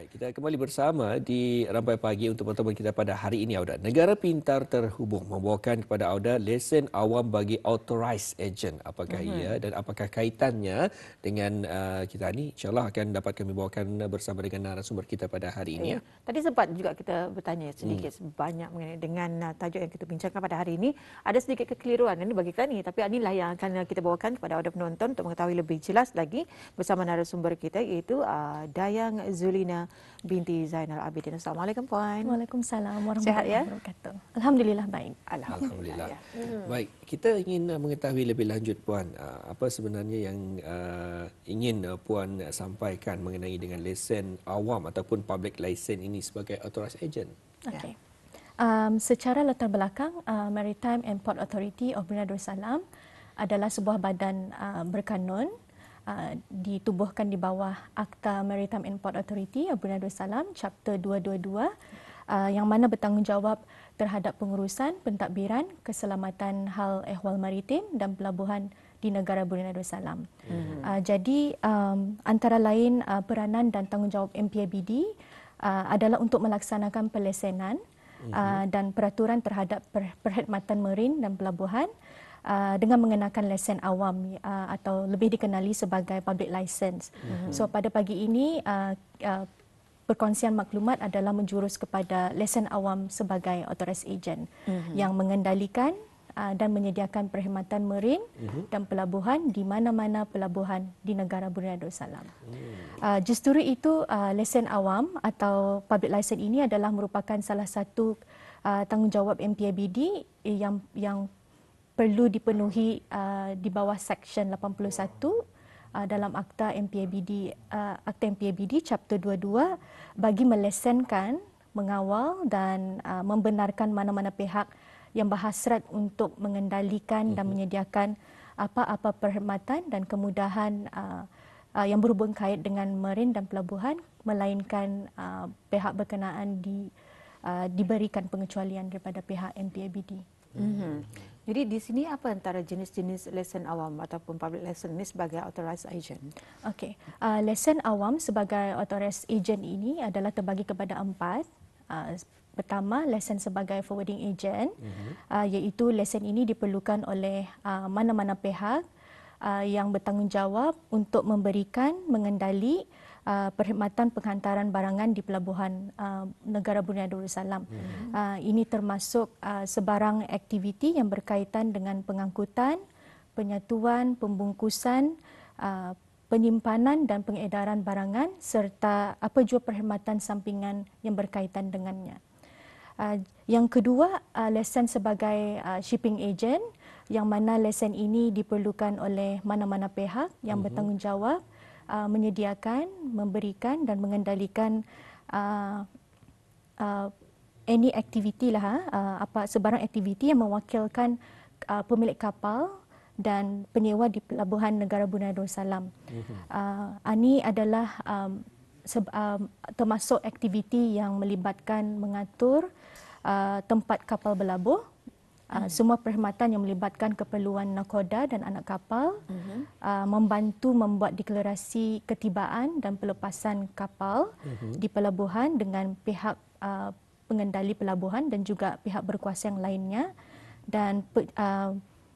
Baik, kita kembali bersama di Rampai Pagi untuk pertemuan kita pada hari ini, Auda. Negara Pintar Terhubung membawakan kepada Auda lesen awam bagi authorized agent. Apakah ia dan apakah kaitannya dengan kita ni? InsyaAllah akan dapat kami bawakan bersama dengan narasumber kita pada hari ini. Ya. Tadi sempat juga kita bertanya sedikit banyak mengenai dengan tajuk yang kita bincangkan pada hari ini. Ada sedikit kekeliruan ini bagi kami, tapi inilah yang akan kita bawakan kepada Auda penonton untuk mengetahui lebih jelas lagi bersama narasumber kita, iaitu Dayang Zulina binti Zainal Abidin. Assalamualaikum puan. Waalaikumsalam Sihat warahmatullahi ya? wabarakatuh. Alhamdulillah baik. Alhamdulillah. Ya. Baik, kita ingin mengetahui lebih lanjut Puan, apa sebenarnya yang ingin Puan sampaikan mengenai dengan lesen awam ataupun public license ini sebagai authorized agent. Okey. Secara latar belakang, Maritime and Port Authority of Brunei Darussalam adalah sebuah badan berkanun ditubuhkan di bawah Akta Maritime and Port Authority of Brunei Darussalam Chapter 222 yang mana bertanggungjawab terhadap pengurusan, pentadbiran, keselamatan hal ehwal maritim dan pelabuhan di negara Brunei Darussalam. Jadi antara lain peranan dan tanggungjawab MPABD adalah untuk melaksanakan pelesenan dan peraturan terhadap perkhidmatan marin dan pelabuhan dengan mengenakan lesen awam atau lebih dikenali sebagai public license. So pada pagi ini perkongsian maklumat adalah menjurus kepada lesen awam sebagai authorized agent yang mengendalikan dan menyediakan perkhidmatan marin dan pelabuhan di mana-mana pelabuhan di negara Brunei Darussalam. Justru itu lesen awam atau public license ini adalah merupakan salah satu tanggungjawab MPABD yang perlu dipenuhi di bawah Seksyen 81 dalam Akta MPABD Chapter 22 bagi melesenkan, mengawal dan membenarkan mana-mana pihak yang berhasrat untuk mengendalikan dan menyediakan apa-apa perkhidmatan dan kemudahan yang berhubung kait dengan marin dan pelabuhan, melainkan pihak berkenaan diberikan pengecualian daripada pihak MPABD. Jadi di sini apa antara jenis-jenis lesen awam ataupun public license ini sebagai authorized agent? Okey, lesen awam sebagai authorized agent ini adalah terbagi kepada 4. Pertama, lesen sebagai forwarding agent, iaitu lesen ini diperlukan oleh mana-mana pihak yang bertanggungjawab untuk memberikan, mengendali perkhidmatan penghantaran barangan di pelabuhan negara Brunei Darussalam. Ini termasuk sebarang aktiviti yang berkaitan dengan pengangkutan, penyatuan, pembungkusan, penyimpanan dan pengedaran barangan serta apa jua perkhidmatan sampingan yang berkaitan dengannya. Yang kedua, lesen sebagai shipping agent, yang mana lesen ini diperlukan oleh mana-mana pihak yang bertanggungjawab menyediakan, memberikan dan mengendalikan any aktiviti sebarang aktiviti yang mewakilkan pemilik kapal dan penyewa di pelabuhan negara Brunei Darussalam. Ini adalah termasuk aktiviti yang melibatkan mengatur tempat kapal berlabuh, semua perkhidmatan yang melibatkan keperluan nakoda dan anak kapal, membantu membuat deklarasi ketibaan dan pelepasan kapal di pelabuhan dengan pihak pengendali pelabuhan dan juga pihak berkuasa yang lainnya, dan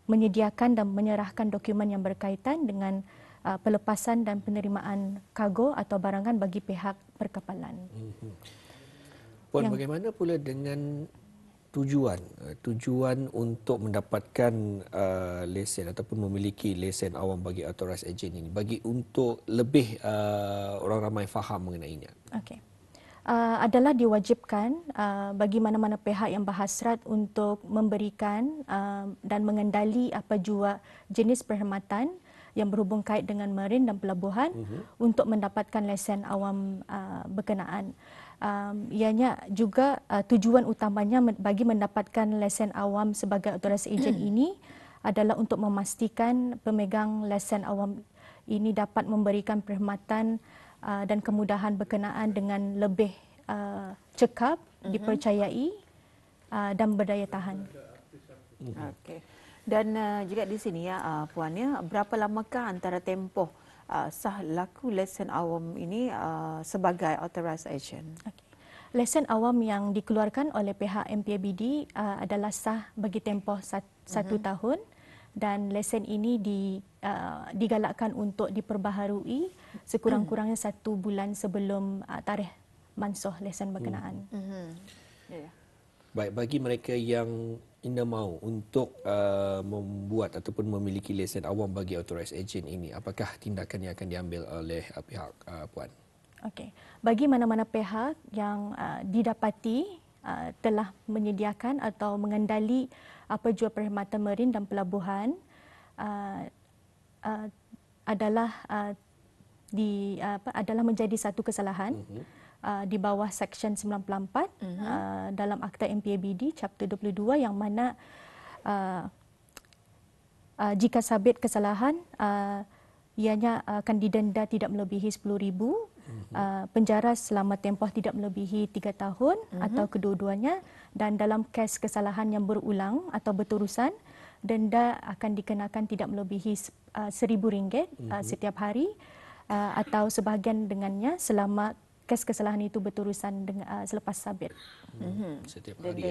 menyediakan dan menyerahkan dokumen yang berkaitan dengan pelepasan dan penerimaan kargo atau barangan bagi pihak perkapalan. Puan, bagaimana pula dengan tujuan untuk mendapatkan lesen ataupun memiliki lesen awam bagi authorized agent ini, bagi untuk lebih orang ramai faham mengenainya? Okey. Adalah diwajibkan bagi mana-mana pihak yang berhasrat untuk memberikan dan mengendali apa jua jenis perkhidmatan yang berhubung kait dengan marin dan pelabuhan untuk mendapatkan lesen awam berkenaan. Ianya juga tujuan utamanya bagi mendapatkan lesen awam sebagai authorized agent ini adalah untuk memastikan pemegang lesen awam ini dapat memberikan perkhidmatan dan kemudahan berkenaan dengan lebih cekap, dipercayai dan berdaya tahan. Okey. Dan juga di sini ya Puan ya, berapa lamakah antara tempoh sah laku lesen awam ini sebagai authorized agent? Okay. Lesen awam yang dikeluarkan oleh pihak MPABD adalah sah bagi tempoh satu tahun, dan lesen ini digalakkan untuk diperbaharui sekurang-kurangnya 1 bulan sebelum tarikh mansuh lesen berkenaan. Yeah. Baik, bagi mereka yang anda mahu untuk membuat ataupun memiliki lesen awam bagi authorized agent ini, apakah tindakan yang akan diambil oleh pihak Puan? Okey. Bagi mana-mana pihak yang didapati telah menyediakan atau mengendali jual perkhidmatan marin dan pelabuhan adalah adalah menjadi satu kesalahan di bawah Seksyen 94 dalam Akta MPABD Chapter 22, yang mana jika sabit kesalahan ianya akan didenda tidak melebihi 10,000, penjara selama tempoh tidak melebihi 3 tahun atau kedua-duanya, dan dalam kes kesalahan yang berulang atau berterusan, denda akan dikenakan tidak melebihi RM1,000 setiap hari atau sebahagian dengannya selama kes kesalahan itu berterusan selepas sabit. Setiap hari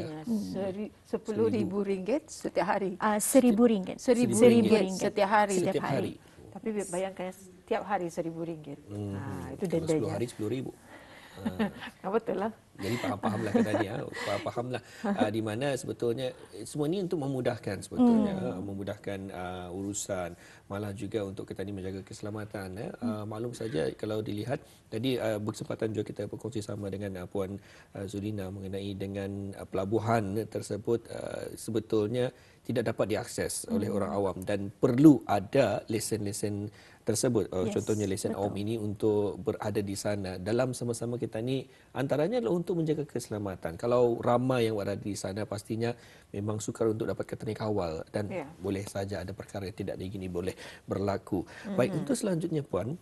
RM10,000 setiap hari. RM1,000. RM1,000 setiap hari. Setiap hari. Tapi bayangkan setiap hari RM1,000. Itu Kalau 10 dendanya. hari RM10,000. Betul lah. Jadi faham-fahamlah katanya, fahamlah di mana sebetulnya semua ini untuk memudahkan sebetulnya, memudahkan urusan, malah juga untuk kita ni menjaga keselamatan. Maklum saja kalau dilihat tadi berkesempatan juga kita berkongsi sama dengan Puan Zulina mengenai dengan pelabuhan tersebut sebetulnya tidak dapat diakses oleh orang awam dan perlu ada lesen-lesen tersebut. Contohnya lesen awam ini untuk berada di sana. Dalam sama-sama kita ni antaranya adalah untuk menjaga keselamatan. Kalau ramai yang berada di sana pastinya memang sukar untuk dapat keterangan kawal dan boleh saja ada perkara yang tidak diingini boleh berlaku. Baik, untuk selanjutnya Puan,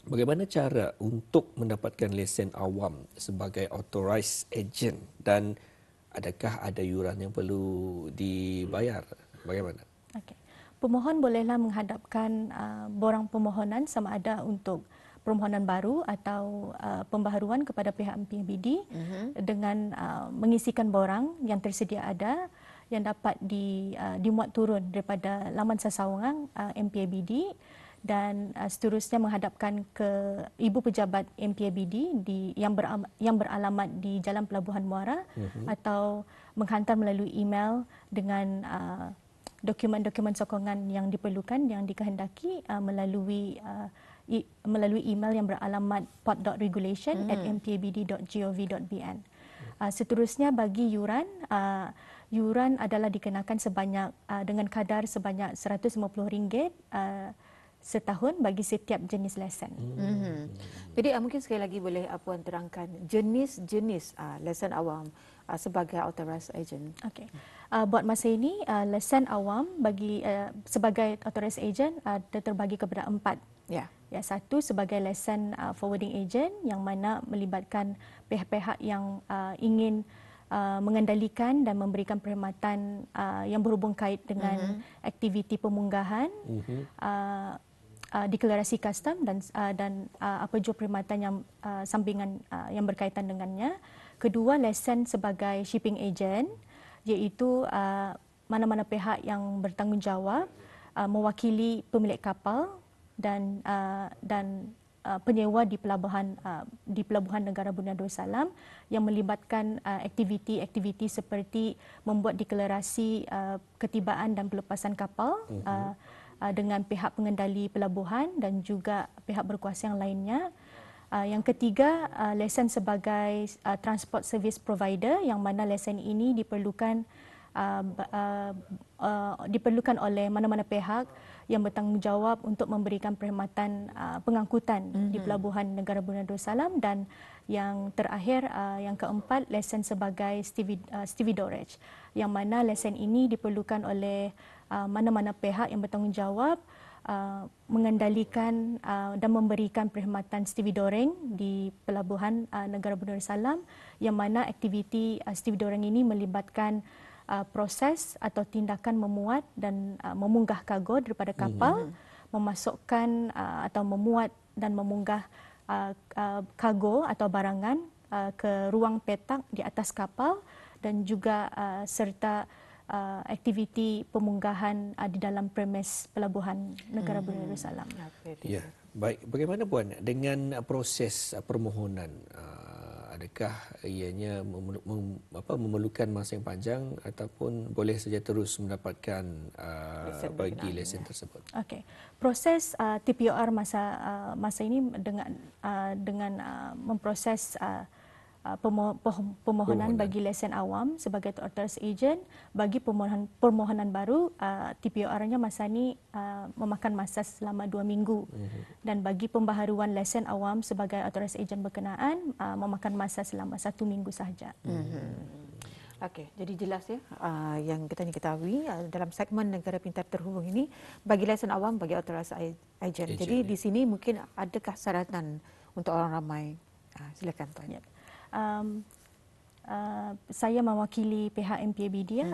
bagaimana cara untuk mendapatkan lesen awam sebagai authorized agent dan adakah ada yuran yang perlu dibayar? Bagaimana? Okey. Pemohon bolehlah menghadapkan borang permohonan sama ada untuk permohonan baru atau pembaharuan kepada pihak MPABD dengan mengisikan borang yang tersedia ada yang dapat dimuat turun daripada laman sasarangan MPABD, dan seterusnya menghadapkan ke Ibu Pejabat MPABD yang beralamat di Jalan Pelabuhan Muara atau menghantar melalui email dengan dokumen-dokumen sokongan yang diperlukan, yang dikehendaki melalui email yang beralamat port.regulation@mpabd.gov.bn. Seterusnya bagi yuran, yuran adalah dikenakan sebanyak dengan kadar sebanyak RM150 setahun bagi setiap jenis lesen. Jadi mungkin sekali lagi boleh Puan terangkan jenis-jenis lesen awam sebagai authorized agent. Okey. Buat masa ini lesen awam bagi sebagai authorized agent terbagi kepada 4. Ya. Ya, satu sebagai lesen forwarding agent yang mana melibatkan pihak-pihak yang ingin mengendalikan dan memberikan perkhidmatan yang berhubung kait dengan aktiviti pemunggahan, deklarasi custom dan apa jua perkhidmatan yang sampingan yang berkaitan dengannya. Kedua, lesen sebagai shipping agent, iaitu mana-mana pihak yang bertanggungjawab mewakili pemilik kapal dan penyewa di pelabuhan negara Brunei Darussalam yang melibatkan aktiviti-aktiviti seperti membuat deklarasi ketibaan dan pelepasan kapal dengan pihak pengendali pelabuhan dan juga pihak berkuasa yang lainnya. Yang ketiga, lesen sebagai transport service provider, yang mana lesen ini diperlukan oleh mana-mana pihak yang bertanggungjawab untuk memberikan perkhidmatan pengangkutan di pelabuhan negara Brunei Darussalam. Dan yang terakhir, yang keempat, lesen sebagai stevedorage, yang mana lesen ini diperlukan oleh mana-mana pihak yang bertanggungjawab mengendalikan dan memberikan perkhidmatan stevedoring di pelabuhan negara Brunei Darussalam, yang mana aktiviti stevedoring ini melibatkan proses atau tindakan memuat dan memunggah kargo daripada kapal, memasukkan atau memuat dan memunggah kargo atau barangan ke ruang petak di atas kapal dan juga serta aktiviti pemunggahan di dalam premis pelabuhan negara Brunei Darussalam. Ya, baik. Bagaimana Puan dengan proses permohonan? Adakah ianya memerlukan masa yang panjang ataupun boleh saja terus mendapatkan bagi lesen tersebut? Okey. Proses TPOR masa ini dengan memproses permohonan bagi lesen awam sebagai authorized agent. Bagi permohonan baru, TPOR-nya masa ini memakan masa selama 2 minggu. Dan bagi pembaharuan lesen awam sebagai authorized agent berkenaan, memakan masa selama 1 minggu sahaja. Okey, jadi jelas ya yang kita ketahui dalam segmen Negara Pintar Terhubung ini bagi lesen awam bagi authorized agent. Jadi di sini mungkin adakah syaratan untuk orang ramai? Silakan Tuan. Yep. Saya mewakili pihak MPABD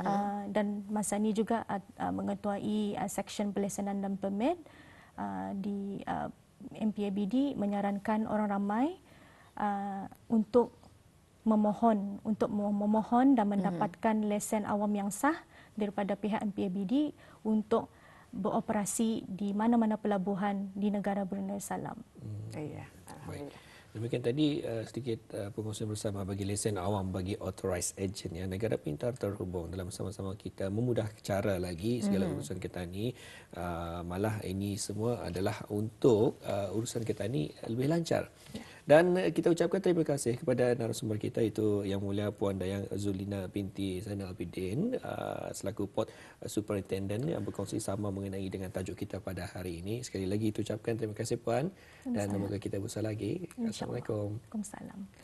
dan masa ini juga mengetuai Seksyen Pelesenan dan Permit di MPABD menyarankan orang ramai untuk memohon dan mendapatkan lesen awam yang sah daripada pihak MPABD untuk beroperasi di mana-mana pelabuhan di negara Brunei Darussalam. Ya, alhamdulillah. Demikian tadi sedikit pengurusan bersama bagi lesen awam bagi authorized agent. Ya. Negara Pintar Terhubung dalam sama-sama kita memudah cara lagi segala urusan kita ni. Malah ini semua adalah untuk urusan kita ni lebih lancar. Dan kita ucapkan terima kasih kepada narasumber kita itu Yang Mulia Puan Dayang Zulina binti Zainal Abidin selaku Port Superintendent yang berkongsi sama mengenai dengan tajuk kita pada hari ini. Sekali lagi ucapkan terima kasih Puan dan semoga kita bersama lagi. Assalamualaikum. Waalaikumsalam.